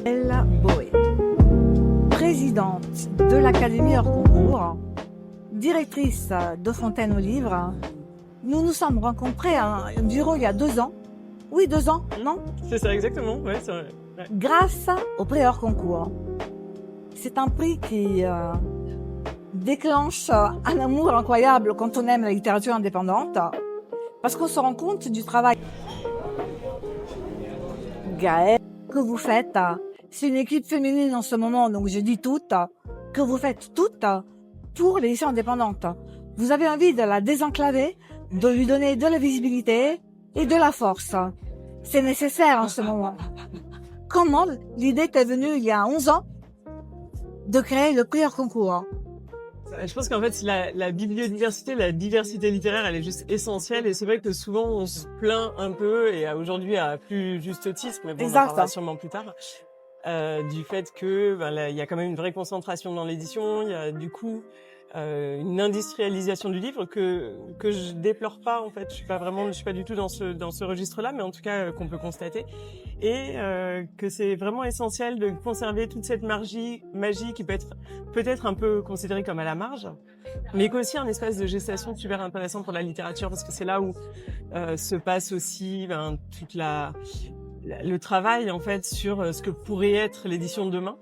Ella Boé, présidente de l'Académie hors concours, directrice de Fontaine aux Livres. Nous nous sommes rencontrés à un bureau il y a 2 ans. Oui, 2 ans, non? C'est ça, exactement. Ouais, c'est vrai. Ouais. Grâce au prix hors concours. C'est un prix qui déclenche un amour incroyable quand on aime la littérature indépendante, parce qu'on se rend compte du travail. Gaëlle, que vous faites, c'est une équipe féminine en ce moment, donc je dis toutes, que vous faites toutes pour l'édition indépendante. Vous avez envie de la désenclaver, de lui donner de la visibilité et de la force. C'est nécessaire en ce moment. Comment l'idée t'est venue il y a 11 ans de créer le prix hors concours? Je pense qu'en fait, la biodiversité, la diversité littéraire, elle est juste essentielle. Et c'est vrai que souvent, on se plaint un peu, et aujourd'hui à plus juste titre, mais bon, on en parlera sûrement plus tard, du fait que là, il y a quand même une vraie concentration dans l'édition. Il y a du coup une industrialisation du livre que je déplore pas en fait. Je suis pas du tout dans ce registre-là, mais en tout cas qu'on peut constater, et que c'est vraiment essentiel de conserver toute cette magie qui peut être peut-être un peu considérée comme à la marge, mais qu'aussi un espace de gestation super intéressant pour la littérature, parce que c'est là où se passe aussi toute le travail en fait sur ce que pourrait être l'édition de demain.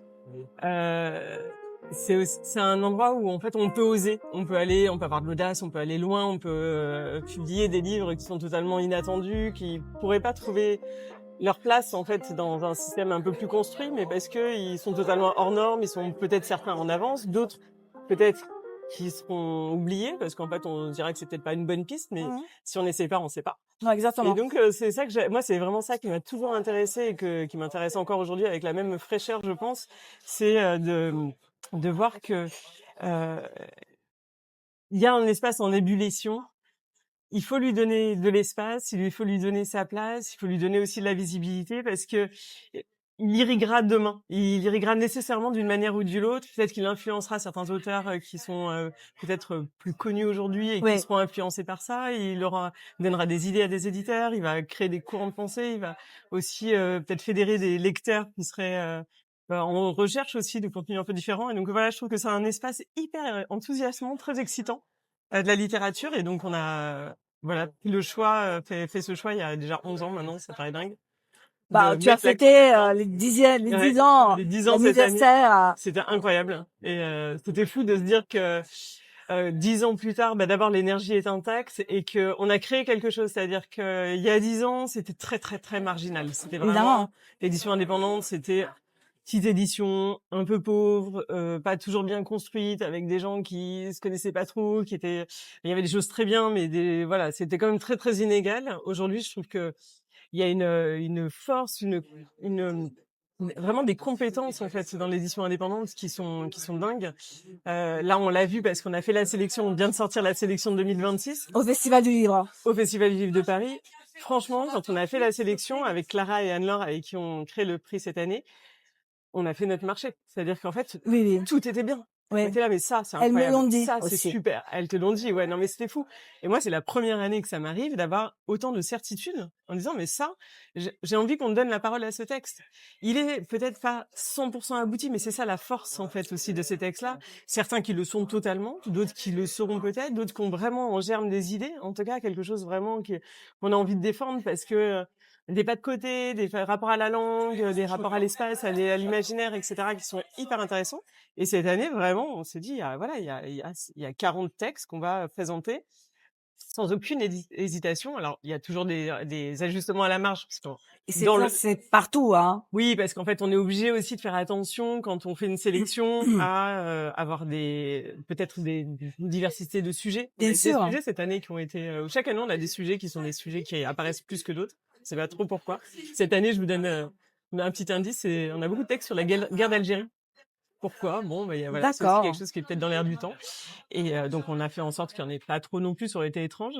C'est un endroit où en fait on peut oser, on peut avoir de l'audace, on peut aller loin, on peut publier des livres qui sont totalement inattendus, qui pourraient pas trouver leur place en fait dans un système un peu plus construit, mais parce que ils sont totalement hors normes, ils sont peut-être certains en avance, d'autres peut-être qui seront oubliés parce qu'en fait on dirait que c'est peut-être pas une bonne piste, mais si on n'essaie pas, on sait pas. Non, exactement. Et donc c'est ça que moi c'est vraiment ça qui m'a toujours intéressé et qui m'intéresse encore aujourd'hui avec la même fraîcheur, je pense, c'est de voir que il y a un espace en ébullition. Il faut lui donner de l'espace, il faut lui donner sa place, il faut lui donner aussi de la visibilité, parce que il irriguera demain. Il irriguera nécessairement d'une manière ou d'une autre. Peut-être qu'il influencera certains auteurs qui sont peut-être plus connus aujourd'hui et qui seront influencés par ça. Donnera des idées à des éditeurs. Il va créer des courants de pensée. Il va aussi peut-être fédérer des lecteurs qui seraient en recherche aussi de contenus un peu différents. Et donc voilà, je trouve que c'est un espace hyper enthousiasmant, très excitant de la littérature. Et donc on a pris le choix, fait ce choix il y a déjà 11 ans maintenant, ça paraît dingue. Tu as fêté les 10 ans, les 10 ans cette année. C'était incroyable. Et c'était fou de se dire que 10 ans plus tard, d'abord l'énergie est intacte et que on a créé quelque chose. C'est-à-dire que il y a 10 ans, c'était très très très marginal. C'était vraiment l'édition indépendante, c'était petite édition, un peu pauvre, pas toujours bien construite, avec des gens qui se connaissaient pas trop, il y avait des choses très bien, mais c'était quand même très très inégal. Aujourd'hui, je trouve que il y a une force, vraiment des compétences en fait dans l'édition indépendante qui sont dingues. Là, on l'a vu parce qu'on a fait la sélection, on vient de sortir la sélection de 2026 au Festival du Livre. Au Festival du Livre de Paris. Franchement, quand on a fait la sélection avec Clara et Anne-Laure, avec qui on crée le prix cette année, on a fait notre marché. C'est-à-dire qu'en fait, tout était bien. On était là, mais ça, c'est incroyable. Elles me l'ont dit ça, aussi. C'est super. Elles te l'ont dit. Ouais, non, mais c'était fou. Et moi, c'est la première année que ça m'arrive d'avoir autant de certitude en disant, mais ça, j'ai envie qu'on donne la parole à ce texte. Il est peut-être pas 100% abouti, mais c'est ça la force, en fait, aussi de ces textes-là. Certains qui le sont totalement, d'autres qui le seront peut-être, d'autres qui ont vraiment en germe des idées. En tout cas, quelque chose vraiment qu'on a envie de défendre parce que des pas de côté, des rapports à la langue, des rapports à l'espace, à l'imaginaire, etc., qui sont hyper intéressants. Et cette année, vraiment, on s'est dit, il y a 40 textes qu'on va présenter sans aucune hésitation. Alors, il y a toujours des ajustements à la marge. Et c'est partout, hein. Oui, parce qu'en fait, on est obligé aussi de faire attention quand on fait une sélection à avoir peut-être une diversité de sujets. Bien sûr. Des sujets cette année qui ont été... chaque année, on a des sujets qui sont des sujets qui apparaissent plus que d'autres. Je sais pas trop pourquoi. Cette année, je vous donne un petit indice. On a beaucoup de textes sur la guerre d'Algérie. Pourquoi? Bon, c'est aussi quelque chose qui est peut-être dans l'air du temps. Et donc, on a fait en sorte qu'il n'y en ait pas trop non plus sur l'été étrange.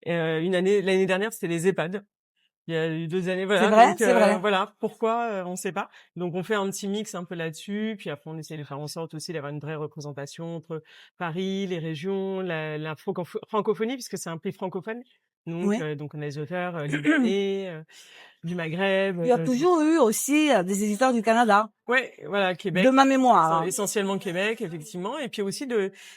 L'année dernière, c'était les EHPAD. Il y a eu 2 années, voilà. C'est vrai. Voilà, pourquoi on sait pas. Donc on fait un petit mix un peu là-dessus, puis après on essaie de faire en sorte aussi d'avoir une vraie représentation entre Paris, les régions, la francophonie, puisque c'est un pays francophone. Donc on a des auteurs libanais, du Maghreb. Il y a toujours eu aussi des éditeurs du Canada. Ouais, voilà, Québec. De ma mémoire. Essentiellement Québec, effectivement. Et puis aussi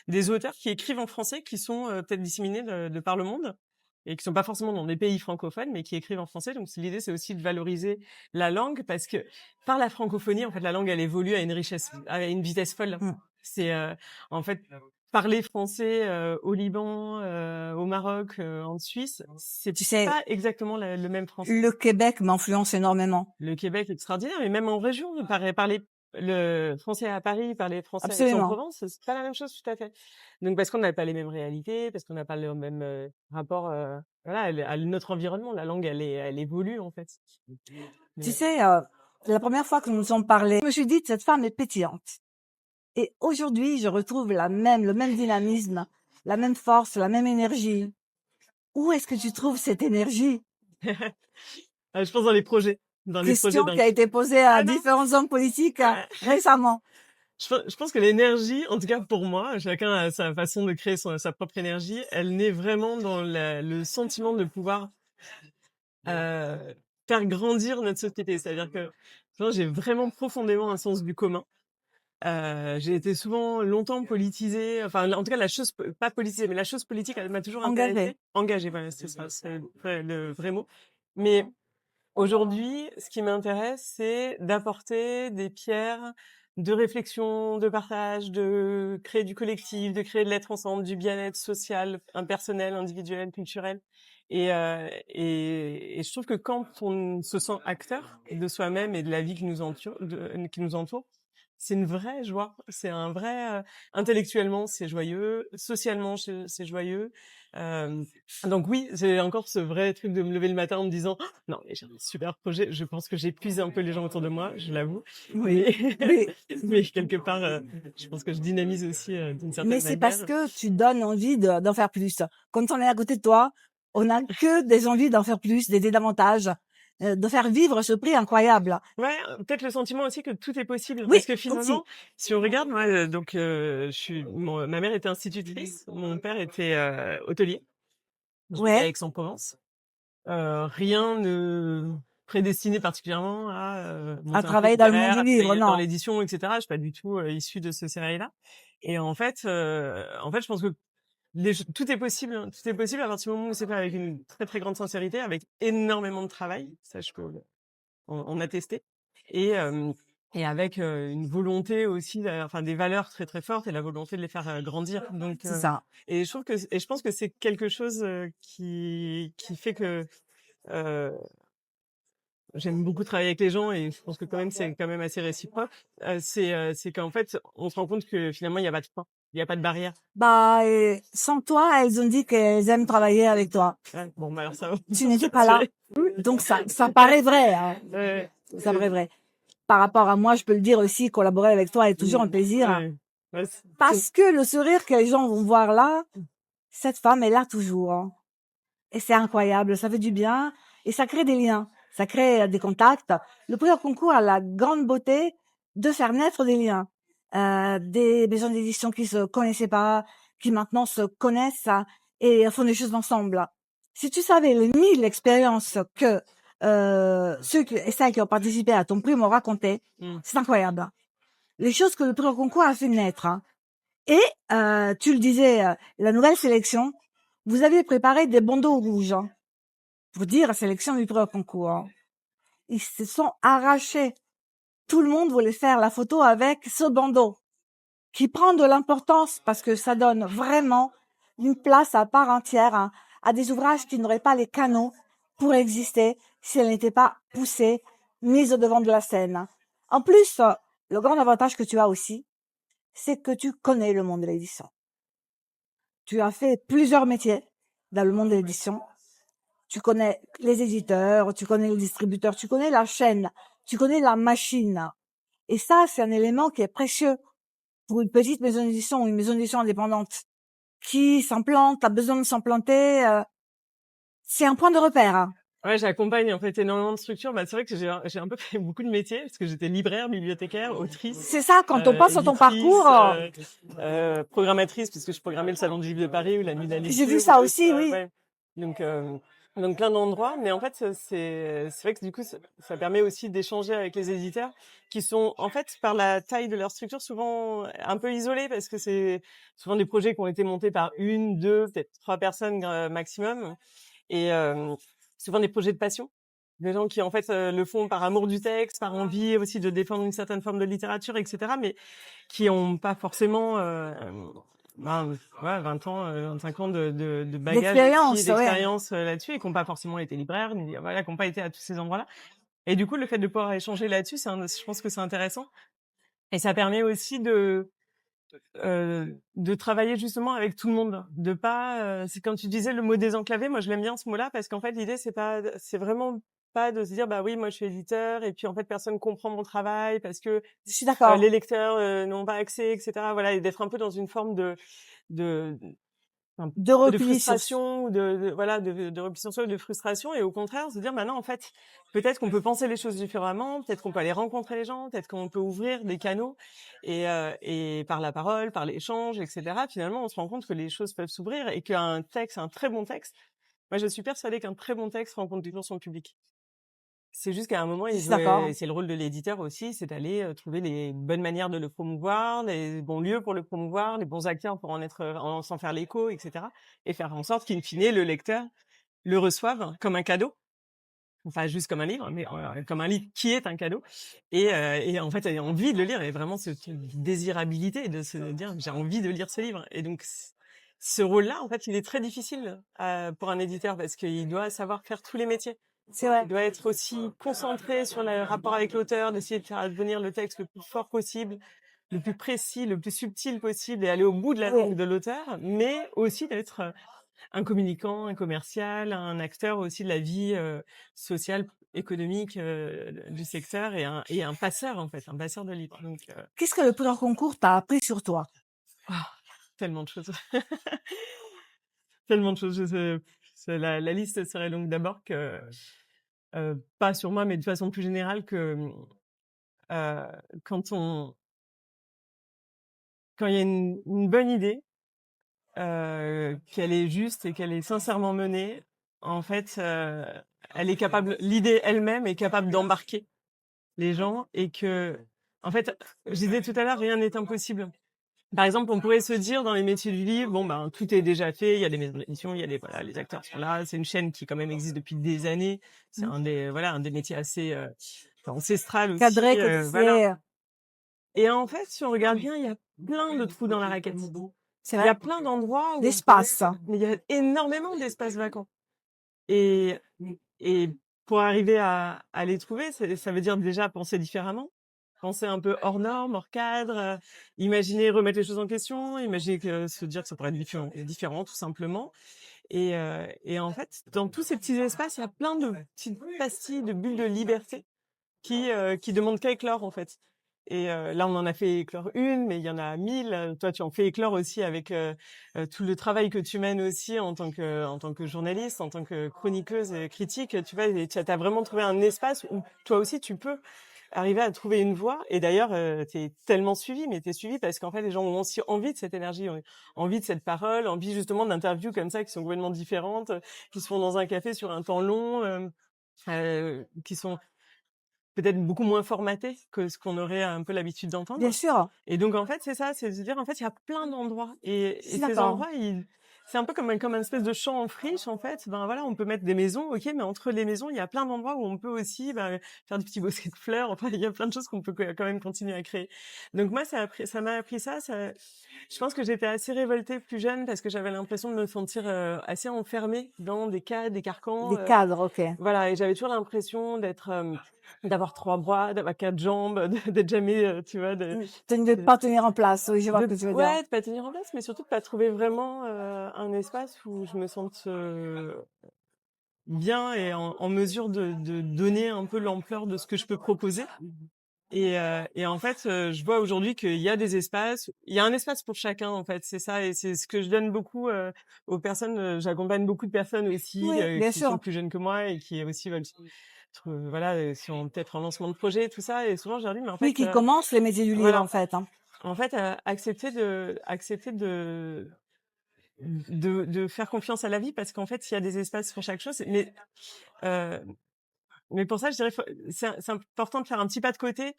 des auteurs qui écrivent en français, qui sont peut-être disséminés de par le monde et qui sont pas forcément dans des pays francophones, mais qui écrivent en français. Donc l'idée, c'est aussi de valoriser la langue, parce que par la francophonie, en fait, la langue, elle évolue à une vitesse folle. C'est en fait parler français au Liban, au Maroc, en Suisse, c'est pas exactement le même français. Le Québec m'influence énormément. Le Québec est extraordinaire, mais même en région, parler le français à Paris, parler français à Aix-en-Provence, c'est pas la même chose tout à fait. Donc parce qu'on n'a pas les mêmes réalités, parce qu'on n'a pas le même rapport voilà, à notre environnement. La langue, elle évolue en fait. Tu sais, la première fois que nous nous sommes parlé, je me suis dit, cette femme est pétillante. Et aujourd'hui, je retrouve le même dynamisme, la même force, la même énergie. Où est-ce que tu trouves cette énergie? Je pense dans les projets. Question qui a été posée à différents hommes politiques récemment. Je pense que l'énergie, en tout cas pour moi, chacun a sa façon de créer sa propre énergie. Elle naît vraiment dans le sentiment de pouvoir faire grandir notre société. C'est-à-dire que j'ai vraiment profondément un sens du commun. J'ai été souvent longtemps politisée, enfin en tout cas la chose pas politisée, mais la chose politique, elle m'a toujours intéressée. Engagée, voilà, c'est ça, c'est le vrai mot. Mais aujourd'hui, ce qui m'intéresse, c'est d'apporter des pierres de réflexion, de partage, de créer du collectif, de créer de l'être ensemble, du bien-être social, personnel, individuel, culturel. Et je trouve que quand on se sent acteur de soi-même et de la vie qui nous entoure, c'est une vraie joie. C'est un vrai intellectuellement, c'est joyeux. Socialement, c'est joyeux. Donc oui, j'ai encore ce vrai truc de me lever le matin en me disant oh, non, mais j'ai un super projet. Je pense que j'épuise un peu les gens autour de moi, je l'avoue. Oui. Mais quelque part, je pense que je dynamise aussi d'une certaine manière. Mais c'est parce que tu donnes envie d'en faire plus. Quand on est à côté de toi, on n'a que des envies d'en faire plus, d'aider davantage, de faire vivre ce prix incroyable. Ouais, peut-être le sentiment aussi que tout est possible. Oui, parce que finalement, si on regarde, moi, donc, ma mère était institutrice, mon père était hôtelier. Ouais. À Aix-en-Provence. Rien ne prédestiné particulièrement à travailler dans le monde du livre, non. Dans l'édition, etc. Je suis pas du tout issue de ce scénario-là. Et en fait, je pense que tout est possible. Hein. Tout est possible à partir du moment où c'est fait avec une très très grande sincérité, avec énormément de travail. Ça, je peux en attester. Et avec une volonté aussi, des valeurs très très fortes et la volonté de les faire grandir. Donc c'est ça. Et je pense que c'est quelque chose qui fait que j'aime beaucoup travailler avec les gens et je pense que quand même c'est quand même assez réciproque. C'est qu'en fait on se rend compte que finalement il y a pas de frein, il y a pas de barrière. Sans toi, elles ont dit qu'elles aiment travailler avec toi. Ouais, bon alors ça va. Tu n'étais pas là, donc ça paraît vrai. Hein. Ouais, ça paraît vrai. Par rapport à moi, je peux le dire aussi, collaborer avec toi est toujours un plaisir. Ouais, parce que le sourire que les gens vont voir là, cette femme est là toujours. Hein. Et c'est incroyable, ça fait du bien et ça crée des liens, ça crée des contacts. Le prix au concours a la grande beauté de faire naître des liens, des maisons d'édition qui se connaissaient pas, qui maintenant se connaissent et font des choses ensemble. Si tu savais les 1000 expériences que ceux et celles qui ont participé à ton prix m'ont raconté, c'est incroyable. Les choses que le prix au concours a fait naître. Hein. Et tu le disais, la nouvelle sélection, vous avez préparé des bandeaux rouges hein, pour dire sélection du prix au concours. Hein. Ils se sont arrachés. Tout le monde voulait faire la photo avec ce bandeau qui prend de l'importance parce que ça donne vraiment une place à part entière hein, à des ouvrages qui n'auraient pas les canaux pour exister si elles n'étaient pas poussées, mises au devant de la scène. En plus, le grand avantage que tu as aussi, c'est que tu connais le monde de l'édition. Tu as fait plusieurs métiers dans le monde de l'édition. Tu connais les éditeurs, tu connais les distributeurs, tu connais la chaîne, tu connais la machine. Et ça, c'est un élément qui est précieux pour une petite maison d'édition ou une maison d'édition indépendante qui s'implante, a besoin de s'implanter. C'est un point de repère. Hein. Ouais, j'accompagne en fait énormément de structures. C'est vrai que j'ai un peu fait beaucoup de métiers parce que j'étais libraire, bibliothécaire, autrice. C'est ça, quand on pense à ton parcours. Programmatrice, puisque je programmais le Salon du Livre de Paris ou la Nuit de la Lecture. J'ai vu ça aussi, oui. Ouais. Donc Donc plein d'endroits, mais en fait, c'est vrai que du coup, ça permet aussi d'échanger avec les éditeurs qui sont, en fait, par la taille de leur structure, souvent un peu isolés parce que c'est souvent des projets qui ont été montés par une, deux, peut-être trois personnes maximum, et souvent des projets de passion. Des gens qui, en fait, le font par amour du texte, par envie aussi de défendre une certaine forme de littérature, etc., mais qui ont pas forcément ben, ouais, 20 ans, 25 ans de bagages aussi, L'expérience, ouais. d'expérience là-dessus, et qui n'ont pas forcément été libraires, ni voilà, qui n'ont pas été à tous ces endroits-là. Et du coup, le fait de pouvoir échanger là-dessus, je pense que c'est intéressant. Et ça permet aussi de travailler justement avec tout le monde, de pas c'est comme tu disais le mot désenclavé, moi je l'aime bien ce mot-là parce qu'en fait l'idée c'est vraiment pas de se dire bah oui moi je suis éditeur et puis en fait personne comprend mon travail parce que Je suis d'accord. les lecteurs n'ont pas accès, etc. Voilà, et d'être un peu dans une forme de un De peu de repli sur... frustration ou voilà de repli sur soi, de frustration, et au contraire se dire bah non en fait peut-être qu'on peut penser les choses différemment, peut-être qu'on peut aller rencontrer les gens, peut-être qu'on peut ouvrir des canaux, et par la parole, par l'échange, etc. Finalement on se rend compte que les choses peuvent s'ouvrir et qu'un texte, un très bon texte, moi je suis persuadée qu'un très bon texte rencontre toujours son public. C'est juste qu'à un moment, Je suis d'accord. c'est le rôle de l'éditeur aussi, c'est d'aller trouver les bonnes manières de le promouvoir, les bons lieux pour le promouvoir, les bons acteurs pour s'en faire l'écho, etc. Et faire en sorte qu'in fine, le lecteur le reçoive comme un cadeau. Pas juste comme un livre, mais comme un livre qui est un cadeau. Et en fait, ait envie de le lire, et vraiment cette désirabilité de se dire, j'ai envie de lire ce livre. Et donc, ce rôle-là, en fait, il est très difficile pour un éditeur parce qu'il doit savoir faire tous les métiers. C'est vrai. Il doit être aussi concentré sur le rapport avec l'auteur, d'essayer de faire advenir le texte le plus fort possible, le plus précis, le plus subtil possible, et aller au bout de la Oui. langue de l'auteur, mais aussi d'être un communicant, un commercial, un acteur aussi de la vie sociale, économique du secteur, et un passeur, en fait, un passeur de livres. Donc, Qu'est-ce que le prix concours t'a appris sur toi? ah, tellement de choses. Tellement de choses. La liste serait longue. D'abord que, pas sur moi, mais de façon plus générale, que euh, quand on quand il y a une bonne idée, qu'elle est juste et qu'elle est sincèrement menée, en fait, elle est capable, l'idée elle-même est capable d'embarquer les gens, et que, en fait, je disais tout à l'heure, rien n'est impossible. Par exemple, on pourrait se dire dans les métiers du livre, bon ben tout est déjà fait, il y a des maisons d'édition, il y a voilà, les acteurs sont là, c'est une chaîne qui quand même existe depuis des années, c'est Mmh. un des métiers assez ancestral aussi, Cadré, voilà. codifié, Et en fait, si on regarde bien, il y a plein de trous dans la raquette. c'est Il y vrai. a plein d'endroits où L'espace. mais il y a énormément d'espaces vacants. Et, et pour arriver à les trouver, ça veut dire déjà penser différemment, penser un peu hors norme, hors cadre, imaginer remettre les choses en question, imaginer se dire que ça pourrait être différent tout simplement. Et en fait, dans tous ces petits espaces, il y a plein de petites pastilles, de bulles de liberté qui demandent qu'à éclore, en fait. Et là, on en a fait éclore une, mais il y en a 1000. Toi, tu en fais éclore aussi avec tout le travail que tu mènes aussi en tant que journaliste, en tant que chroniqueuse et critique. Tu vois, et tu as vraiment trouvé un espace où toi aussi, tu peux arriver à trouver une voie. Et d'ailleurs, tu es tellement suivi, mais tu es suivi parce qu'en fait, les gens ont aussi envie de cette énergie, ont envie de cette parole, envie justement d'interviews comme ça qui sont complètement différentes, qui se font dans un café sur un temps long, qui sont peut-être beaucoup moins formaté que ce qu'on aurait un peu l'habitude Bien d'entendre. sûr, Et donc en fait, c'est ça, c'est de se dire en fait, il y a plein d'endroits, je et suis ces d'accord. endroits, c'est un peu comme un espèce de champ en friche, en fait. Ben voilà, on peut mettre des maisons, OK, mais entre les maisons, il y a plein d'endroits où on peut aussi faire des petits bosquets de fleurs. Enfin, il y a plein de choses qu'on peut quand même continuer à créer. Donc moi, ça m'a appris ça. Je pense que j'étais assez révoltée plus jeune parce que j'avais l'impression de me sentir assez enfermée dans des cadres, des carcans. Des cadres, OK. Voilà, et j'avais toujours l'impression d'avoir 3 bras, d'avoir 4 jambes, d'être jamais, tu vois, De de pas tenir en place, oui, je vois ce que tu veux dire. ouais, de pas tenir en place, mais surtout de pas trouver vraiment, un espace où je me sente, bien et en mesure de donner un peu l'ampleur de ce que je peux proposer. Et en fait, je vois aujourd'hui qu'il y a des espaces, il y a un espace pour chacun, en fait, c'est ça, et c'est ce que je donne beaucoup, aux personnes. J'accompagne beaucoup de personnes aussi, Oui, bien qui sont sûr. plus jeunes que moi et qui aussi veulent voilà, sont peut-être en lancement de projet, tout ça, et souvent je leur dis: «Mais en Oui, fait, qui commence les métiers du livre, en voilà, fait, hein. en fait, accepter de de faire confiance à la vie parce qu'en fait, il y a des espaces pour chaque chose. Mais pour ça, je dirais, c'est important de faire un petit pas de côté.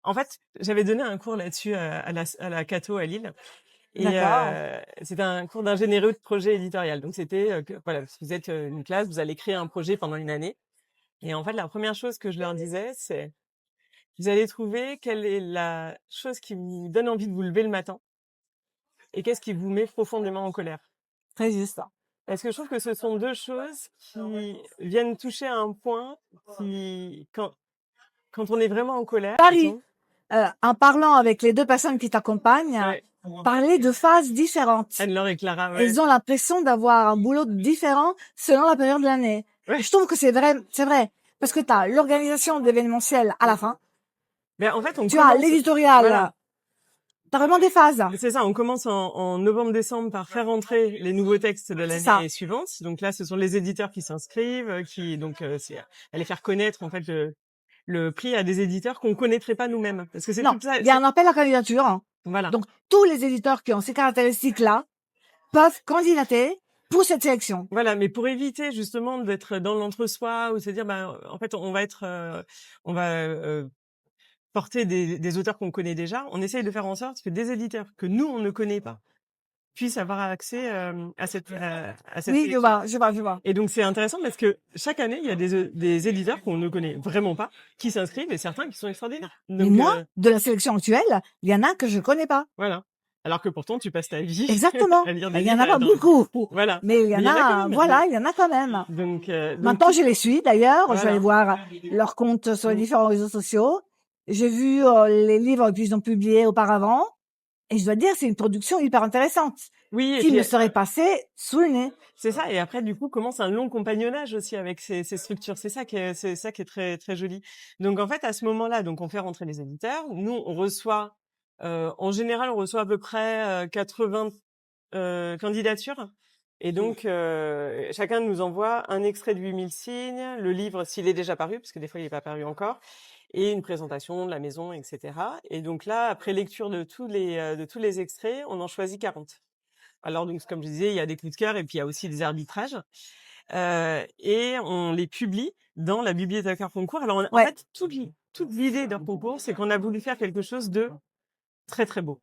En fait, j'avais donné un cours là-dessus à la Cato à Lille. Et D'accord. c'était un cours d'ingénierie de projet éditorial. Donc c'était voilà, vous êtes une classe, vous allez créer un projet pendant une année. Et en fait, la première chose que je leur disais, c'est vous allez trouver quelle est la chose qui vous donne envie de vous lever le matin et qu'est-ce qui vous met profondément en colère. Très juste. Parce que je trouve que ce sont deux choses qui viennent toucher à un point qui, quand on est vraiment en colère, Paris, en parlant avec les deux personnes qui t'accompagnent, ouais, parler de phases différentes. Anne-Laure et Clara, ouais. Ils ont l'impression d'avoir un boulot différent selon la période de l'année. Ouais. Je trouve que c'est vrai. Parce que tu as l'organisation d'événementiel à la fin. Mais en fait, Tu as l'éditorial. Voilà. T'as vraiment des phases. C'est ça, on commence en novembre-décembre par faire entrer les nouveaux textes de l'année suivante. Donc là, ce sont les éditeurs qui s'inscrivent, c'est aller faire connaître en fait le prix à des éditeurs qu'on connaîtrait pas nous-mêmes. Parce que c'est Non, tout ça. il y a un appel à candidature. Hein. Voilà. Donc tous les éditeurs qui ont ces caractéristiques-là peuvent candidater pour cette sélection. Voilà, mais pour éviter justement d'être dans l'entre-soi ou se dire, en fait, on va porter des auteurs qu'on connaît déjà. On essaye de faire en sorte que des éditeurs que nous on ne connaît pas puissent avoir accès à cette oui, je vois. Et donc c'est intéressant parce que chaque année il y a des éditeurs qu'on ne connaît vraiment pas qui s'inscrivent et certains qui sont extraordinaires. Donc, et moi, de la sélection actuelle, il y en a que je connais pas. Voilà. Alors que pourtant tu passes ta vie exactement. à lire des il y en a pas beaucoup. Voilà. Mais il y en a, voilà, il y en a quand même. Donc maintenant je les suis d'ailleurs. Voilà. Je vais aller voir leurs comptes sur les différents réseaux sociaux. J'ai vu les livres qu'ils ont publiés auparavant. Et je dois dire, c'est une production hyper intéressante. Oui. Qui me serait passé sous le nez. C'est ça. Et après, du coup, commence un long compagnonnage aussi avec ces structures. C'est ça qui est très, très joli. Donc, en fait, à ce moment-là, donc, on fait rentrer les éditeurs. Nous, on reçoit, en général, on reçoit à peu près 80 candidatures. Et donc, chacun nous envoie un extrait de 8000 signes, le livre s'il est déjà paru, parce que des fois, il n'est pas paru encore, et une présentation de la maison, etc. Et donc là, après lecture de tous les extraits, on en choisit 40. Alors donc, comme je disais, il y a des coups de cœur et puis il y a aussi des arbitrages. Et on les publie dans la bibliothèque hors concours. Alors en fait, toute l'idée d'un concours, c'est qu'on a voulu faire quelque chose de très très beau.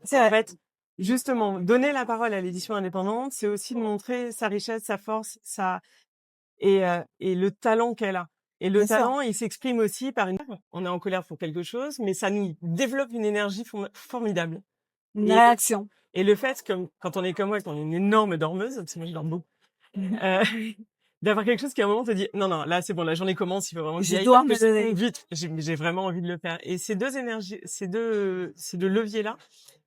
C'est vrai. En fait, justement, donner la parole à l'édition indépendante, c'est aussi de montrer sa richesse, sa force, et le talent qu'elle a. Et le talent, il s'exprime aussi par on est en colère pour quelque chose, mais ça nous développe une énergie formidable. Une réaction. Et le fait, quand on est comme moi, qu'on est une énorme dormeuse, parce que moi je dors beaucoup, d'avoir quelque chose qui à un moment te dit non, là c'est bon, la journée commence, il faut vraiment que je dois me lever vite. J'ai vraiment envie de le faire. Et ces deux énergies, ces deux leviers-là,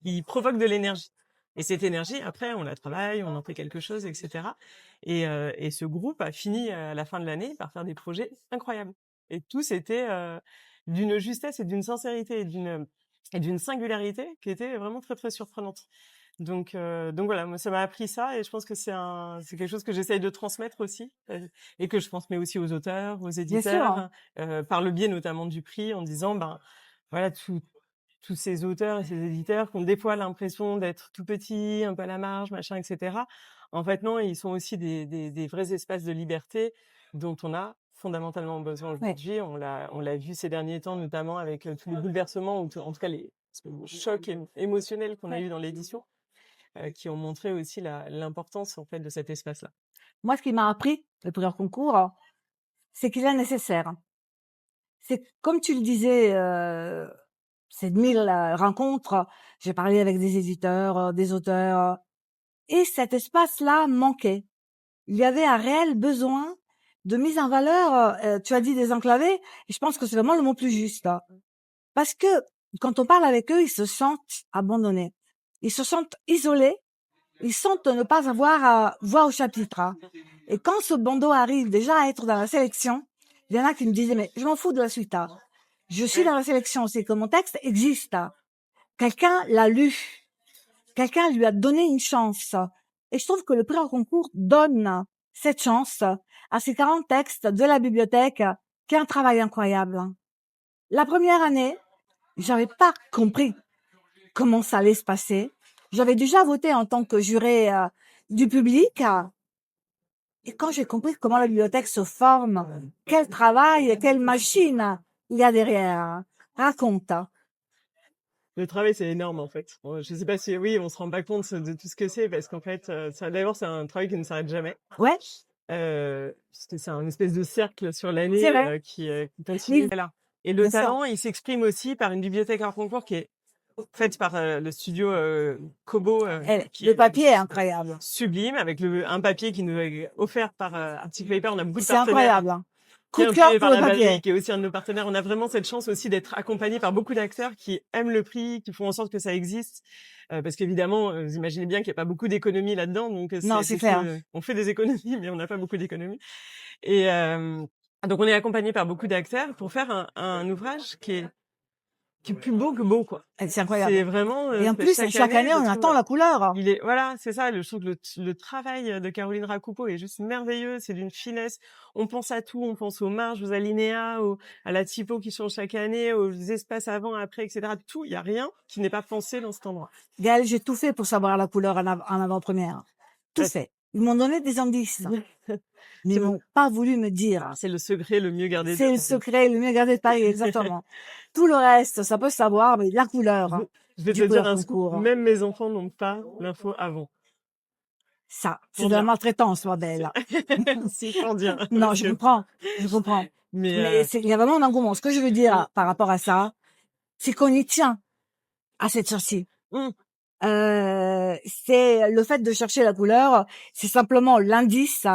ils provoquent de l'énergie. Et cette énergie, après, on la travaille, on en fait quelque chose, etc. Et ce groupe a fini à la fin de l'année par faire des projets incroyables. Et tous étaient d'une justesse et d'une sincérité et d'une singularité qui était vraiment très très surprenante. Donc voilà, moi ça m'a appris ça et je pense que c'est quelque chose que j'essaye de transmettre aussi et que je transmets aussi aux auteurs, aux éditeurs, par le biais notamment du prix, en disant voilà tous ces auteurs et ces éditeurs qui ont des fois l'impression d'être tout petits, un peu à la marge, machin, etc. En fait, non, ils sont aussi des vrais espaces de liberté dont on a fondamentalement besoin aujourd'hui. On l'a vu ces derniers temps, notamment avec tous les bouleversements, ou en tout cas les chocs émotionnels qu'on a eu dans l'édition, qui ont montré aussi l'importance en fait de cet espace-là. Moi, ce qui m'a appris le prix hors concours, c'est qu'il est nécessaire. C'est comme tu le disais. C'est 1000 rencontres. J'ai parlé avec des éditeurs, des auteurs. Et cet espace-là manquait. Il y avait un réel besoin de mise en valeur. Tu as dit désenclavé. Et je pense que c'est vraiment le mot plus juste. Parce que quand on parle avec eux, ils se sentent abandonnés. Ils se sentent isolés. Ils sentent ne pas avoir voix au chapitre. Et quand ce bandeau arrive déjà à être dans la sélection, il y en a qui me disaient, mais je m'en fous de la suite. Je suis dans la sélection, c'est que mon texte existe. Quelqu'un l'a lu. Quelqu'un lui a donné une chance. Et je trouve que le prix hors concours donne cette chance à ces 40 textes de la bibliothèque qui est un travail incroyable. La première année, j'avais pas compris comment ça allait se passer. J'avais déjà voté en tant que juré du public. Et quand j'ai compris comment la bibliothèque se forme, quel travail, quelle machine il y a derrière, raconte. Le travail, c'est énorme, en fait. Bon, je sais pas si, oui, on se rend pas compte de tout ce que c'est, parce qu'en fait, ça, d'abord, c'est un travail qui ne s'arrête jamais. Ouais, Parce que c'est un espèce de cercle sur l'année, c'est vrai. qui continue. Voilà. Et le Bien sûr. talent, il s'exprime aussi par une bibliothèque hors concours qui est faite par le studio Kobo, qui Le est papier est incroyable. sublime, avec un papier qui nous est offert par Arctic Paper. On a beaucoup de C'est partenaires, incroyable. Hein. qui Coup est de cœur imprimé pour par le la Valerie, papier. qui est aussi un de nos partenaires. On a vraiment cette chance aussi d'être accompagné par beaucoup d'acteurs qui aiment le prix, qui font en sorte que ça existe. Parce qu'évidemment, vous imaginez bien qu'il n'y a pas beaucoup d'économies là-dedans. Donc, Non, c'est clair. on fait des économies, mais on n'a pas beaucoup d'économies. Et donc, on est accompagné par beaucoup d'acteurs pour faire un ouvrage qui est plus beau que beau, quoi. C'est incroyable. C'est vraiment Et en plus, chaque année, je on attend trouve, la couleur. voilà, c'est ça. Je trouve que le travail de Caroline Racupo est juste merveilleux. C'est d'une finesse. On pense à tout. On pense aux marges, aux alinéas, à la typo qui change chaque année, aux espaces avant, après, etc. Tout. Il y a rien qui n'est pas pensé dans cet endroit. Gaëlle, j'ai tout fait pour savoir la couleur en avant-première. Tout Ouais, fait. Ils m'ont donné des indices, mais c'est ils m'ont pas voulu me dire. c'est le secret le mieux gardé de C'est le Paris. secret, le mieux gardé de Paris, exactement. Tout le reste, ça peut se savoir, mais la couleur Je vais du te dire couleur un scoop. concours, Même mes enfants n'ont pas l'info avant. ça, c'est Pour de la dire. maltraitance, bordel. Si, pour dire. Non, Parce je que, comprends, je comprends. mais, Mais il y a vraiment un engouement. Ce que je veux dire par rapport à ça, c'est qu'on y tient à cette sortie. hum, C'est le fait de chercher la couleur, c'est simplement l'indice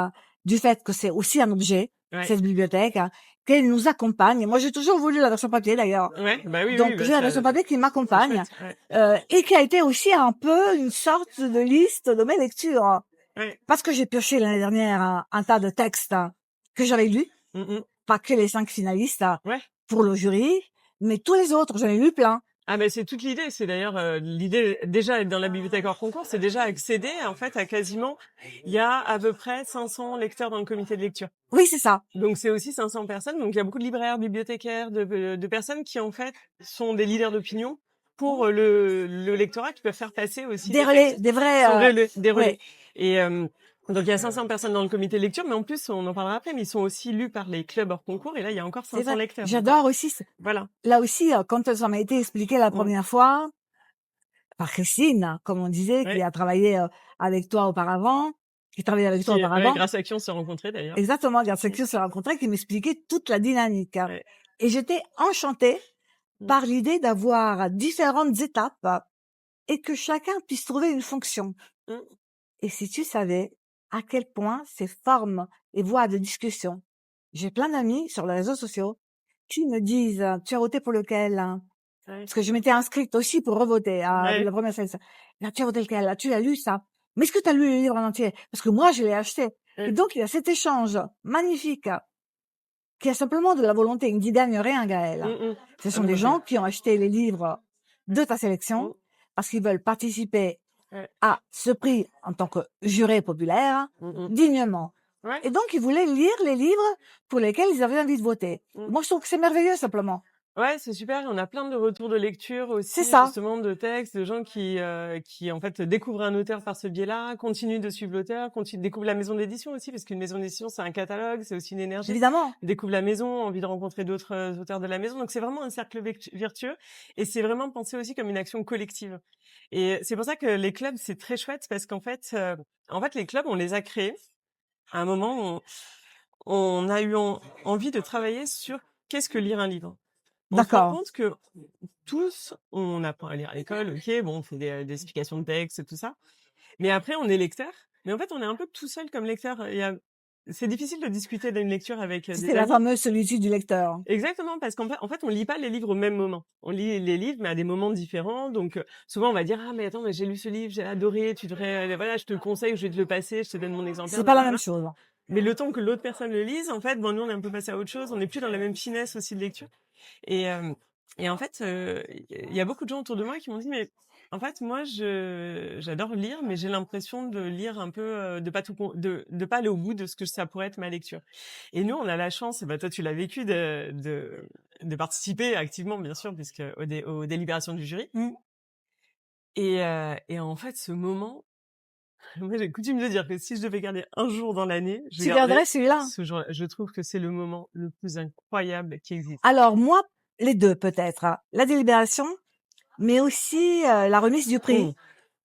du fait que c'est aussi un objet, ouais. cette bibliothèque, qu'elle nous accompagne. Moi, j'ai toujours voulu la version papier, d'ailleurs. Ouais, bah oui, Donc, bah, j'ai la version papier qui c'est m'accompagne, chouette. Ouais. et qui a été aussi un peu une sorte de liste de mes lectures. Ouais. Parce que j'ai pioché l'année dernière un tas de textes que j'avais lus, Hum. pas que les 5 finalistes Ouais. pour le jury, mais tous les autres, j'en ai lu plein. Ah mais c'est toute l'idée, c'est d'ailleurs l'idée déjà dans la bibliothèque hors concours, c'est déjà accéder en fait à quasiment, il y a à peu près 500 lecteurs dans le comité de lecture. Oui, c'est ça. Donc c'est aussi 500 personnes, donc il y a beaucoup de libraires, bibliothécaires, de personnes qui en fait sont des leaders d'opinion pour le lectorat, qui peuvent faire passer aussi Des des relais, textes, des vrais, sont des relais. ouais, Et donc il y a 500 personnes dans le comité de lecture, mais en plus on en parlera après, mais ils sont aussi lus par les clubs hors concours, et là il y a encore c'est 500 vrai. lecteurs. J'adore aussi. Voilà. Là aussi, quand ça m'a été expliqué la Mm. première fois par Christine, comme on disait, qui Ouais. a travaillé avec toi auparavant, qui travaillait avec toi Ouais, auparavant. grâce à qui on s'est rencontrés d'ailleurs. Exactement, Garde Secure s'est rencontré, qui m'expliquait toute la dynamique. Ouais. Et j'étais enchantée Mm. par l'idée d'avoir différentes étapes et que chacun puisse trouver une fonction. Mm. Et si tu savais à quel point ces formes et voies de discussion, j'ai plein d'amis sur les réseaux sociaux qui me disent, tu as voté pour lequel? Ouais. Parce que je m'étais inscrite aussi pour revoter à Ouais. la première séance. Là, tu as voté lequel? Là, tu l'as lu, ça? Mais est-ce que tu as lu le livre en entier? Parce que moi, je l'ai acheté. Ouais. Et donc, il y a cet échange magnifique qui a simplement de la volonté. Il ne dit gagne rien, Gaël. Mm. Ce Ah sont non, des moi, gens qui ont acheté les livres de ta sélection Mm. parce qu'ils veulent participer Ouais. à ce prix en tant que juré populaire Mm. dignement. Ouais. Et donc, ils voulaient lire les livres pour lesquels ils avaient envie de voter. Mm. Moi, je trouve que c'est merveilleux, simplement. Ouais, c'est super. On a plein de retours de lecture C'est aussi, ça. justement, de textes, de gens qui en fait découvrent un auteur par ce biais-là, continuent de suivre l'auteur, découvrent la maison d'édition aussi, parce qu'une maison d'édition, c'est un catalogue, c'est aussi une énergie. Évidemment. Ils découvrent la maison, envie de rencontrer d'autres auteurs de la maison. Donc c'est vraiment un cercle vertueux, et c'est vraiment pensé aussi comme une action collective. Et c'est pour ça que les clubs, c'est très chouette, parce qu'en fait, les clubs, on les a créés à un moment où on a eu envie de travailler sur qu'est-ce que lire un livre. On se rend D'accord. compte que tous, on apprend à lire à l'école, ok, bon, on fait des explications de texte, tout ça. Mais après, on est lecteur. Mais en fait, on est un peu tout seul comme lecteur. C'est difficile de discuter d'une lecture avec des C'est la amis. fameuse solitude du lecteur. Exactement, parce qu'en fait, on lit pas les livres au même moment. On lit les livres, mais à des moments différents. Donc, souvent, on va dire, ah, mais attends, mais j'ai lu ce livre, j'ai adoré, tu devrais, voilà, je te le conseille, je vais te le passer, je te donne mon exemplaire. C'est pas la Voilà. même chose. Mais le temps que l'autre personne le lise, en fait, bon, nous, on est un peu passé à autre chose. On n'est plus dans la même finesse aussi de lecture. Et, euh, et en fait, il y a beaucoup de gens autour de moi qui m'ont dit, mais en fait, moi, j'adore lire, mais j'ai l'impression de lire un peu, de pas aller au bout de ce que ça pourrait être ma lecture. Et nous, on a la chance, bah toi, tu l'as vécu, de participer activement, bien sûr, puisque aux délibérations du jury. Mm. Et en fait, ce moment, moi, j'ai coutume de dire que si je devais garder un jour dans l'année, je Tu garderais garderais celui-là? ce jour-là. Je trouve que c'est le moment le plus incroyable qui existe. Alors moi, les 2 peut-être, hein. La délibération, mais aussi, la remise du prix. Mmh.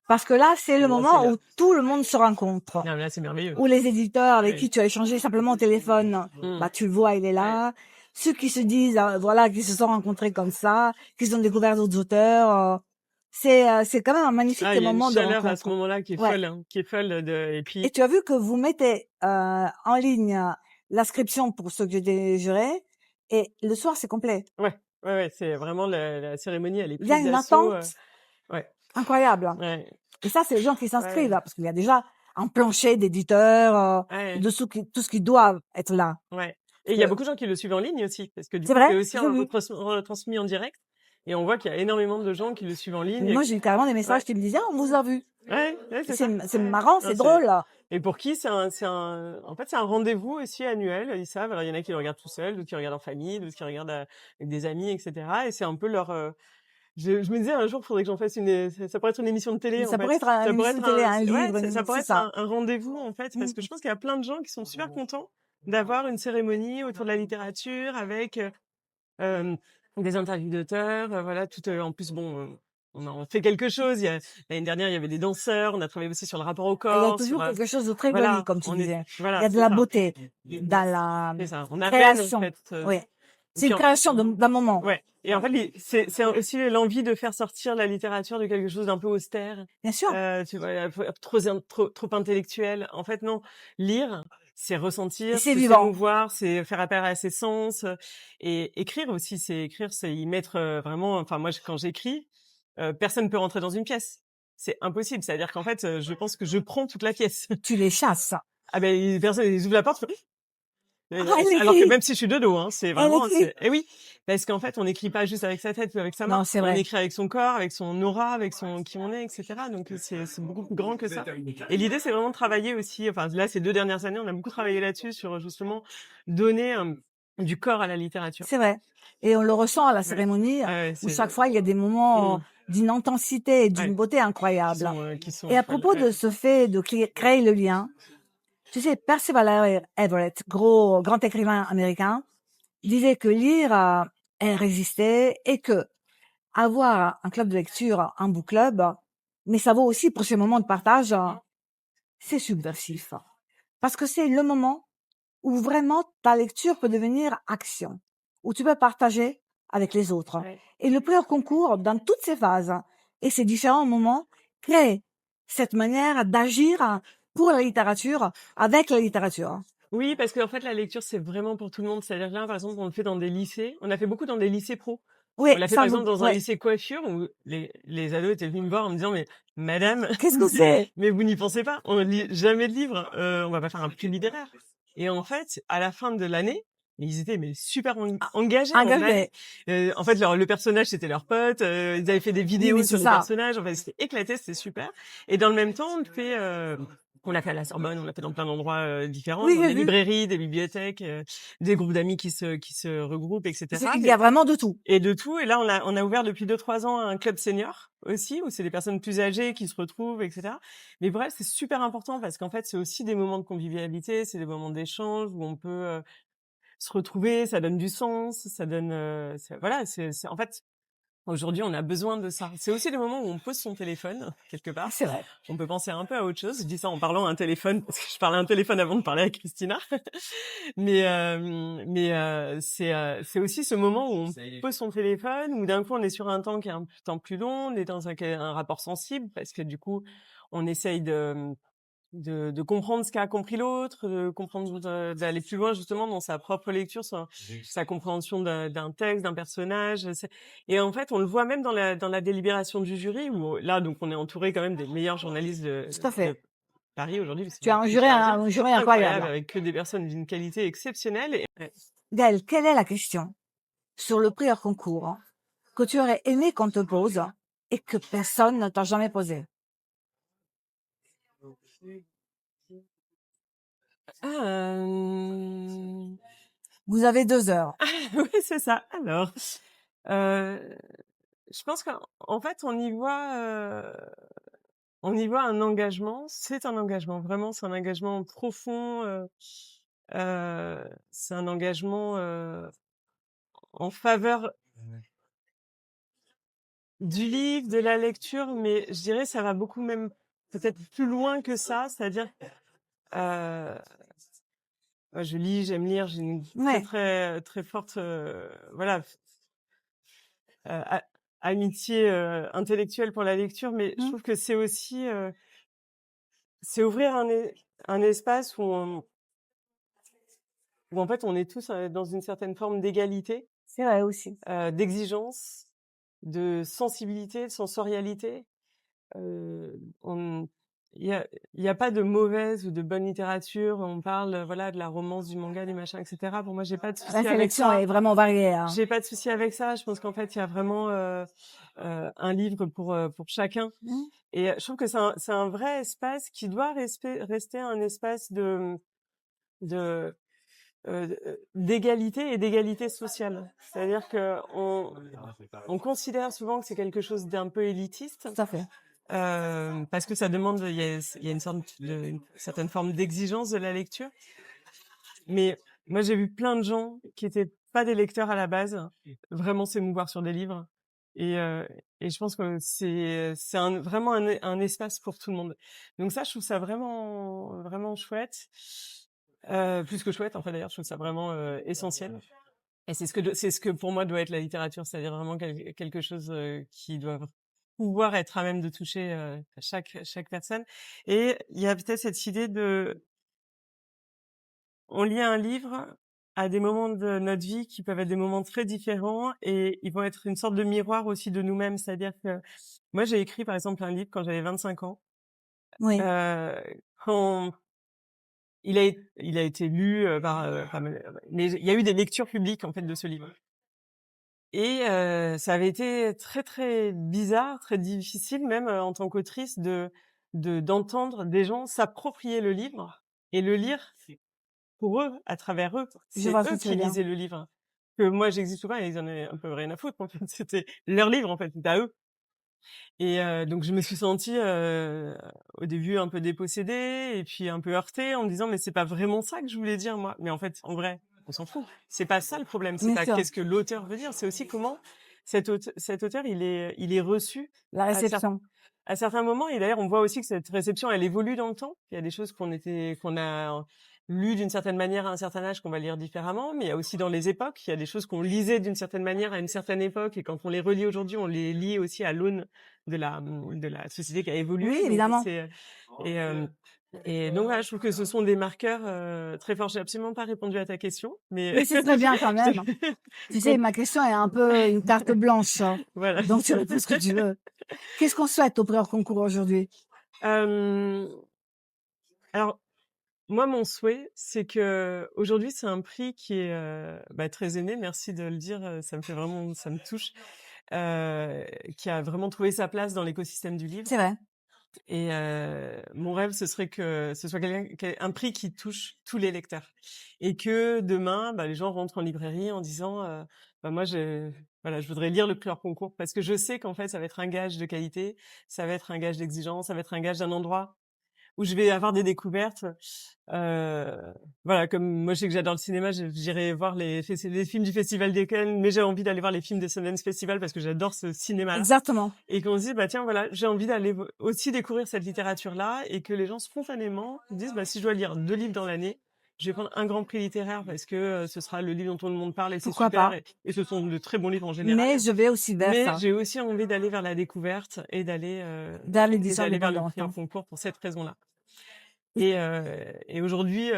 Parce que là, c'est le Là, c'est moment là. où tout le monde se rencontre. Non, mais là, c'est merveilleux. Où les éditeurs avec Oui. qui tu as échangé simplement au téléphone, Mmh. bah tu le vois, il est là. Ceux qui se disent, voilà, qui se sont rencontrés comme ça, qui ont découvert d'autres auteurs, c'est quand même un magnifique Ah, il y a une moment de chaleur à ce rencontre. moment-là qui est Ouais. folle, hein, qui est folle et Et puis tu as vu que vous mettez en ligne l'inscription pour ceux que j'ai jurés, et le soir c'est complet. ouais, c'est vraiment la cérémonie, elle est Il y a prise une d'assaut. attente Ouais, incroyable. ouais, Et ça, c'est les gens qui s'inscrivent, ouais, là, parce qu'il y a déjà un plancher d'éditeurs, ouais, de tout ce qui doit être là. ouais. Et Parce il y a que beaucoup de gens qui le suivent en ligne aussi, parce que du c'est coup, c'est vrai, aussi j'ai vu. retransmis en direct. Et on voit qu'il y a énormément de gens qui le suivent en ligne. Moi, j'ai eu carrément des messages Ouais, qui me disaient, ah, on vous a vu. ouais, c'est ça. C'est Ouais. marrant, Non, c'est drôle. et pour qui en fait, c'est un rendez-vous aussi annuel. Ils savent. Alors, il y en a qui le regardent tout seuls, d'autres qui regardent en famille, d'autres qui regardent avec des amis, etc. Et c'est un peu leur, je me disais un jour, faudrait que j'en fasse ça pourrait être une émission de télé, en Ça fait. pourrait être une Ça pourrait émission de être télé, un ouais, livre, ça pourrait c'est être ça. un rendez-vous, en fait, parce Mm. que je pense qu'il y a plein de gens qui sont super contents d'avoir une cérémonie autour de la littérature avec, euh, des interviews d'auteurs, voilà, tout, en plus, bon, on en fait quelque chose. L'année dernière, il y avait des danseurs, on a travaillé aussi sur le rapport au Il y a corps, toujours sur, quelque chose de très joli, voilà, comme tu disais. Il y voilà, a de c'est la ça. beauté dans la C'est ça. On amène, en création. fait, Oui. et C'est puis une création d'un moment, ouais. Et en fait, c'est aussi l'envie de faire sortir la littérature de quelque chose d'un peu austère, bien sûr. tu vois, trop intellectuel. En fait, non. Lire, c'est Et ressentir, c'est c'est vivant. s'émouvoir, c'est faire appel à ses sens. Et écrire aussi, c'est y mettre vraiment. Enfin, moi, quand j'écris, personne peut rentrer dans une pièce. C'est impossible. C'est-à-dire qu'en fait, je pense que je prends toute la pièce. Tu les chasses. Ah ben, personne, ils ouvrent la porte. Ah, elle Alors que écrit. même si je suis de dos, hein, c'est Elle vraiment, écrit. eh oui, parce qu'en fait, on n'écrit pas juste avec sa tête ou avec sa main, Non, c'est on vrai. écrit avec son corps, avec son aura, avec son qui on est, etc. Donc c'est beaucoup plus grand que ça. Et l'idée, c'est vraiment de travailler aussi. Enfin, là, ces 2 dernières années, on a beaucoup travaillé là-dessus sur justement donner du corps à la littérature. C'est vrai. Et on le ressent à la Ouais. cérémonie, Ah ouais, où chaque fois, il y a des moments d'une intensité et d'une ouais, beauté incroyable. qui sont Et à folles. propos de ce fait de créer le lien, tu sais, Percival Everett, grand écrivain américain, disait que lire est résister et que avoir un club de lecture, un book club, mais ça vaut aussi pour ces moments de partage, c'est subversif. Parce que c'est le moment où vraiment ta lecture peut devenir action, où tu peux partager avec les autres. Ouais. Et le prix au concours, dans toutes ces phases et ces différents moments, crée cette manière d'agir pour la littérature, avec la littérature. Oui, parce qu'en fait, la lecture, c'est vraiment pour tout le monde. C'est-à-dire là, par exemple, on le fait dans des lycées. On a fait beaucoup dans des lycées pro. Oui, On l'a fait, par exemple, dans un lycée coiffure où les ados étaient venus me voir en me disant, mais madame, Qu'est-ce que c'est? mais vous n'y pensez pas, on lit jamais de livres, on va pas faire un prix littéraire. Et en fait, à la fin de l'année, ils étaient mais super engagés. Engagé. En fait, le personnage, c'était leur pote. Ils avaient fait des Oui, vidéos mais sur c'est les ça. personnages. Enfin, c'était éclaté, c'était super. Et dans le même temps, on l'a fait à la Sorbonne, on l'a fait dans plein d'endroits différents, Oui, dans j'ai des vu. librairies, des bibliothèques, des groupes d'amis qui se regroupent, etc. Il y a vraiment de tout. Et de tout. Et là, on a ouvert depuis 2-3 ans un club senior aussi, où c'est des personnes plus âgées qui se retrouvent, etc. Mais bref, c'est super important parce qu'en fait, c'est aussi des moments de convivialité, c'est des moments d'échange où on peut se retrouver, ça donne du sens, ça donne, voilà, en fait, aujourd'hui, on a besoin de ça. C'est aussi le moment où on pose son téléphone, quelque part. C'est vrai. On peut penser un peu à autre chose. Je dis ça en parlant à un téléphone, parce que je parlais à un téléphone avant de parler à Christina. C'est aussi ce moment où on pose son téléphone, où d'un coup, on est sur un temps qui est un temps plus long, on est dans un rapport sensible, parce que du coup, on essaye de comprendre ce qu'a compris l'autre, de comprendre, d'aller plus loin justement dans sa propre lecture, sa compréhension d'un texte, d'un personnage. Et en fait, on le voit même dans la délibération du jury, où là, donc, on est entouré quand même des meilleurs journalistes Tout à fait. de Paris aujourd'hui. Tu as un jury incroyable. Avec que des personnes d'une qualité exceptionnelle. Et, Gaëlle, quelle est la question sur le prix hors concours que tu aurais aimé qu'on te pose et que personne ne t'a jamais posé? ah, Vous avez 2 heures. oui, c'est ça. Alors, euh, Je pense qu'en fait, on y voit un engagement. C'est un engagement, vraiment, c'est un engagement profond. C'est un engagement en faveur du livre, de la lecture, mais je dirais ça va beaucoup même peut-être plus loin que ça. C'est-à-dire, euh, je lis, j'aime lire, j'ai une très Ouais. très très forte, voilà, a- amitié intellectuelle pour la lecture, mais je Mmh. trouve que c'est aussi c'est ouvrir un espace où en fait on est tous dans une certaine forme d'égalité, C'est vrai aussi. d'exigence, de sensibilité, de sensorialité. On il y a pas de mauvaise ou de bonne littérature. On parle, voilà, de la romance, du manga, du machin, et cetera. Pour moi, j'ai pas de La souci avec sélection ça. est vraiment variée, hein. J'ai pas de souci avec ça. Je pense qu'en fait, il y a vraiment un livre pour chacun. Mmh. Et je trouve que c'est un vrai espace qui doit rester un espace de d'égalité et d'égalité sociale. C'est-à-dire que on considère souvent que c'est quelque chose d'un peu élitiste, Tout à fait. parce que ça demande, il y a une certaine forme d'exigence de la lecture. Mais moi, j'ai vu plein de gens qui étaient pas des lecteurs à la base, vraiment s'émouvoir sur des livres. Et, euh, et je pense que c'est vraiment un espace pour tout le monde. Donc ça, je trouve ça vraiment vraiment chouette. Plus que chouette, en fait, d'ailleurs, je trouve ça vraiment essentiel. Et c'est ce que pour moi doit être la littérature, c'est-à-dire vraiment quelque chose qui doit pouvoir être à même de toucher chaque personne. Et il y a peut-être cette idée on lit un livre à des moments de notre vie qui peuvent être des moments très différents et ils vont être une sorte de miroir aussi de nous-mêmes. C'est-à-dire que moi, j'ai écrit par exemple un livre quand j'avais 25 ans. Oui. Euh, quand il a été lu mais il y a eu des lectures publiques en fait de ce livre. Et ça avait été très très bizarre, très difficile même en tant qu'autrice d'entendre des gens s'approprier le livre et le lire pour eux, à travers eux. Je C'est vois ce que eux tu qui veux dire. lisaient le livre. Que moi, j'existe pas et ils en avaient un peu rien à foutre. En fait, c'était leur livre, en fait, c'était à eux. Et donc, je me suis sentie au début un peu dépossédée et puis un peu heurtée en me disant mais c'est pas vraiment ça que je voulais dire moi. Mais en fait, en vrai, on s'en fout. C'est pas ça le problème. C'est Bien pas sûr. qu'est-ce que l'auteur veut dire. C'est aussi comment cet auteur il est reçu La à réception. à certains moments. Et d'ailleurs, on voit aussi que cette réception, elle évolue dans le temps. Il y a des choses qu'on a lues d'une certaine manière à un certain âge qu'on va lire différemment, mais il y a aussi dans les époques, il y a des choses qu'on lisait d'une certaine manière à une certaine époque, et quand on les relit aujourd'hui, on les lit aussi à l'aune de la société qui a Oui, évolué. Donc évidemment. c'est et euh, et donc voilà, je trouve que ce sont des marqueurs très forts. J'ai absolument pas répondu à ta question, mais Mais c'est très bien quand je même. Tu sais, ma question est un peu une carte blanche, hein. voilà. Donc tu réponds ce que tu veux. Qu'est-ce qu'on souhaite au prix hors concours aujourd'hui? Euh, alors moi, mon souhait, c'est que aujourd'hui, c'est un prix qui est très aimé. Merci de le dire, ça me fait vraiment, ça me touche. Qui a vraiment trouvé sa place dans l'écosystème du livre. C'est vrai. Et mon rêve, ce serait que ce soit un prix qui touche tous les lecteurs, et que demain, les gens rentrent en librairie en disant, moi, voilà, je voudrais lire le Clerc Concours parce que je sais qu'en fait, ça va être un gage de qualité, ça va être un gage d'exigence, ça va être un gage d'un endroit où je vais avoir des découvertes. Euh, voilà, comme moi je sais que j'adore le cinéma, j'irai voir les films du Festival des Cannes, mais j'ai envie d'aller voir les films des Sundance Festival parce que j'adore ce cinéma-là. Exactement. Et qu'on se dit, tiens, voilà, j'ai envie d'aller aussi découvrir cette littérature-là, et que les gens spontanément se disent, si je dois lire 2 livres dans l'année, je vais prendre un grand prix littéraire parce que ce sera le livre dont tout le monde parle et c'est Pourquoi super, pas? et ce sont de très bons livres en général. Mais je vais aussi vers Mais ça, j'ai aussi envie d'aller vers la découverte et vers l'édition vers le indépendante, prix en hein. concours pour cette raison-là. Et aujourd'hui,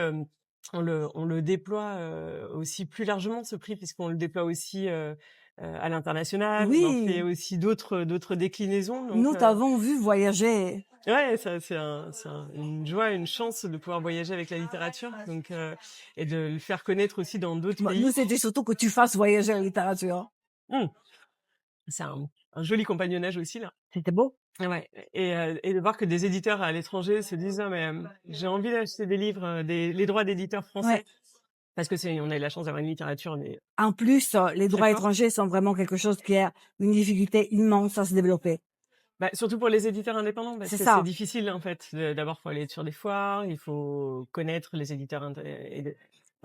on le déploie aussi plus largement, ce prix, puisqu'on le déploie aussi à l'international. On en fait Oui, aussi d'autres déclinaisons. Donc nous t'avons vu voyager. ouais, ça une joie, une chance de pouvoir voyager avec la littérature, donc et de le faire connaître aussi dans d'autres Bon, nous, pays. c'était surtout que tu fasses voyager la littérature. Mmh. C'est un joli compagnonnage aussi là. C'était beau. Ouais, et de voir que des éditeurs à l'étranger se disent: «Ah mais j'ai envie d'acheter des livres, les droits d'éditeurs Ouais. français». parce que on a eu la chance d'avoir une littérature mais En plus, les très droits forte. étrangers sont vraiment quelque chose qui est une difficulté immense à se développer. Bah, surtout pour les éditeurs indépendants, parce C'est que c'est ça. difficile en fait. D'abord, faut aller sur des foires, il faut connaître les éditeurs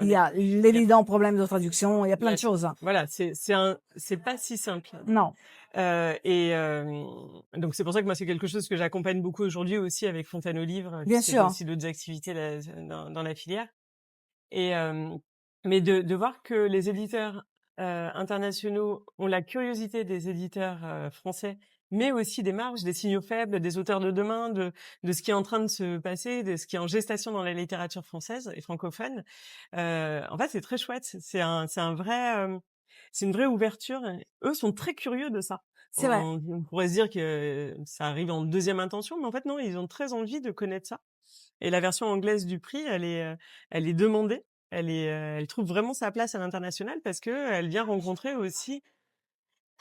Il y a l'évident problème de traduction, il y a plein de choses. Voilà, c'est pas si simple. Non, Donc c'est pour ça que moi c'est quelque chose que j'accompagne beaucoup aujourd'hui aussi avec Fontaine aux livres, bien puisque j'ai sûr. aussi d'autres activités dans la filière. Et mais de voir que les éditeurs internationaux ont la curiosité des éditeurs français, mais aussi des marges, des signaux faibles, des auteurs de demain, de ce qui est en train de se passer, de ce qui est en gestation dans la littérature française et francophone. En fait, c'est très chouette. C'est une vraie ouverture. Eux sont très curieux de ça. C'est vrai. On pourrait se dire que ça arrive en deuxième intention, mais en fait non, ils ont très envie de connaître ça. Et la version anglaise du prix, elle est demandée. Elle trouve vraiment sa place à l'international parce que elle vient rencontrer aussi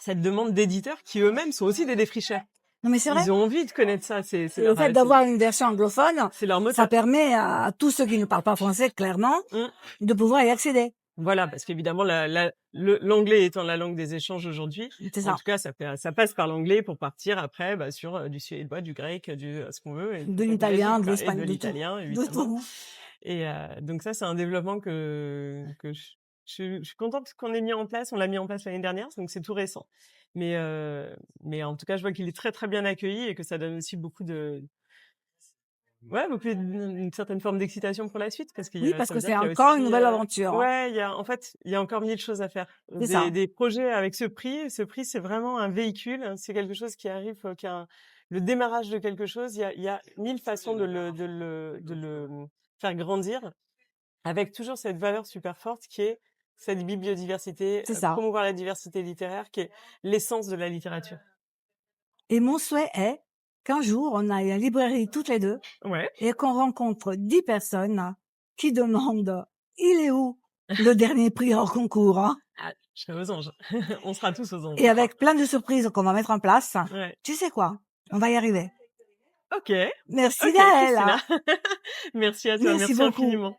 cette demande d'éditeurs qui eux-mêmes sont aussi des défricheurs. Non, mais c'est vrai. Ils ont envie de connaître ça. C'est Le fait d'avoir une version anglophone, c'est leur ça moteur. permet à tous ceux qui ne parlent pas français, clairement, de pouvoir y accéder. Voilà, parce qu'évidemment, l'anglais étant la langue des échanges aujourd'hui, C'est en ça. tout cas, ça passe par l'anglais pour partir après sur du suédois, du grec, ce qu'on veut. De l'italien, de et l'espagnol, de de tout. l'italien, De évidemment. tout. Et donc ça, c'est un développement que je suis contente qu'on ait mis en place. On l'a mis en place l'année dernière, donc c'est tout récent. Mais en tout cas, je vois qu'il est très très bien accueilli et que ça donne aussi beaucoup une certaine forme d'excitation pour la suite parce Oui, parce ça que veut dire c'est qu'il y a encore une aussi nouvelle aventure. ouais, il y a encore 1000 choses à faire. C'est ça. Des projets avec ce prix. Ce prix, c'est vraiment un véhicule. C'est quelque chose qui arrive, le démarrage de quelque chose. Il y a 1000 façons de le faire grandir avec toujours cette valeur super forte qui est cette biodiversité, C'est ça. promouvoir la diversité littéraire qui est l'essence de la littérature. Et mon souhait est qu'un jour, on aille à la librairie toutes les deux Ouais. et qu'on rencontre 10 personnes qui demandent « Il est où le dernier prix hors concours hein ?» Ah, je serai aux anges. On sera tous aux anges. Et avec plein de surprises qu'on va mettre en place, Ouais. tu sais quoi? On va y arriver. Ok. Merci Ok, Gaëlle. Christina. Merci à toi. Merci Merci beaucoup. infiniment.